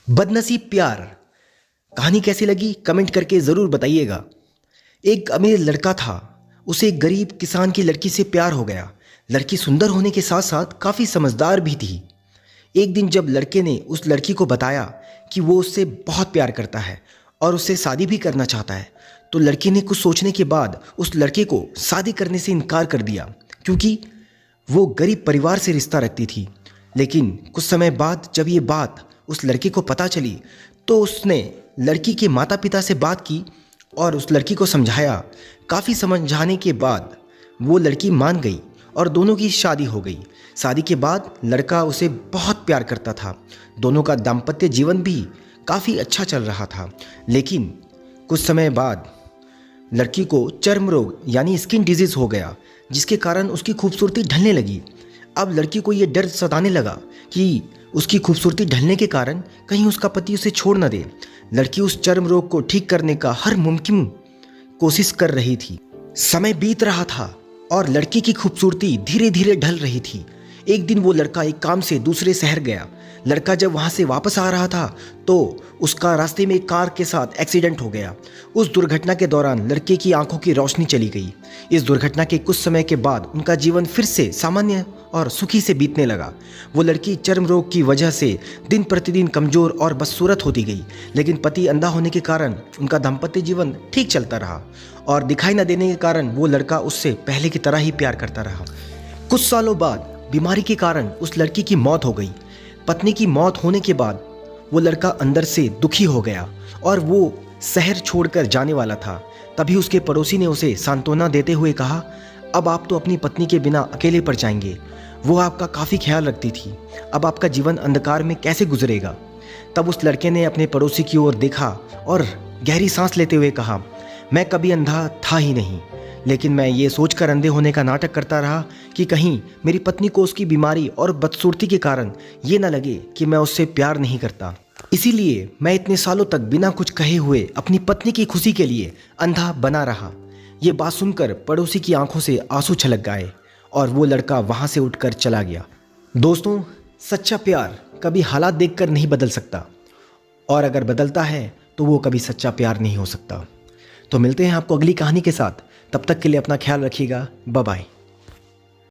बदनसीब प्यार। कहानी कैसी लगी कमेंट करके ज़रूर बताइएगा। एक अमीर लड़का था, उसे एक गरीब किसान की लड़की से प्यार हो गया। लड़की सुंदर होने के साथ साथ काफ़ी समझदार भी थी। एक दिन जब लड़के ने उस लड़की को बताया कि वो उससे बहुत प्यार करता है और उससे शादी भी करना चाहता है, तो लड़की ने कुछ सोचने के बाद उस लड़के को शादी करने से इनकार कर दिया, क्योंकि वो गरीब परिवार से रिश्ता रखती थी। लेकिन कुछ समय बाद जब ये बात उस लड़के को पता चली, तो उसने लड़की के माता पिता से बात की और उस लड़की को समझाया। काफ़ी समझाने के बाद वो लड़की मान गई और दोनों की शादी हो गई। शादी के बाद लड़का उसे बहुत प्यार करता था। दोनों का दाम्पत्य जीवन भी काफ़ी अच्छा चल रहा था। लेकिन कुछ समय बाद लड़की को चर्म रोग यानी स्किन डिजीज़ हो गया, जिसके कारण उसकी खूबसूरती ढलने लगी। अब लड़की को ये डर सताने लगा कि उसकी खूबसूरती ढलने के कारण कहीं उसका पति उसे छोड़ न दे। लड़की उस चर्म रोग को ठीक करने का हर मुमकिन कोशिश कर रही थी। समय बीत रहा था और लड़की की खूबसूरती धीरे धीरे ढल रही थी। एक दिन वो लड़का एक काम से दूसरे शहर गया। लड़का जब वहाँ से वापस आ रहा था तो उसका रास्ते में एक कार के साथ एक्सीडेंट हो गया। उस दुर्घटना के दौरान लड़के की आंखों की रोशनी चली गई। इस दुर्घटना के कुछ समय के बाद उनका जीवन फिर से सामान्य और सुखी से बीतने लगा। वो लड़की चर्म रोग की वजह से दिन प्रतिदिन कमज़ोर और बदसूरत होती गई, लेकिन पति अंधा होने के कारण उनका दाम्पत्य जीवन ठीक चलता रहा और दिखाई न देने के कारण वो लड़का उससे पहले की तरह ही प्यार करता रहा। कुछ सालों बाद बीमारी के कारण उस लड़की की मौत हो गई। पत्नी की मौत होने के बाद वो लड़का अंदर से दुखी हो गया और वो शहर छोड़कर जाने वाला था। तभी उसके पड़ोसी ने उसे सांत्वना देते हुए कहा, अब आप तो अपनी पत्नी के बिना अकेले पड़ जाएंगे। वो आपका काफ़ी ख्याल रखती थी, अब आपका जीवन अंधकार में कैसे गुजरेगा। तब उस लड़के ने अपने पड़ोसी की ओर देखा और गहरी सांस लेते हुए कहा, मैं कभी अंधा था ही नहीं, लेकिन मैं ये सोचकर अंधे होने का नाटक करता रहा कि कहीं मेरी पत्नी को उसकी बीमारी और बदसूरती के कारण ये न लगे कि मैं उससे प्यार नहीं करता। इसीलिए मैं इतने सालों तक बिना कुछ कहे हुए अपनी पत्नी की खुशी के लिए अंधा बना रहा। ये बात सुनकर पड़ोसी की आंखों से आंसू छलक गए और वो लड़का वहाँ से उठकर चला गया। दोस्तों, सच्चा प्यार कभी हालात देखकर नहीं बदल सकता, और अगर बदलता है तो वो कभी सच्चा प्यार नहीं हो सकता। तो मिलते हैं आपको अगली कहानी के साथ। तब तक के लिए अपना ख्याल रखिएगा। Bye bye.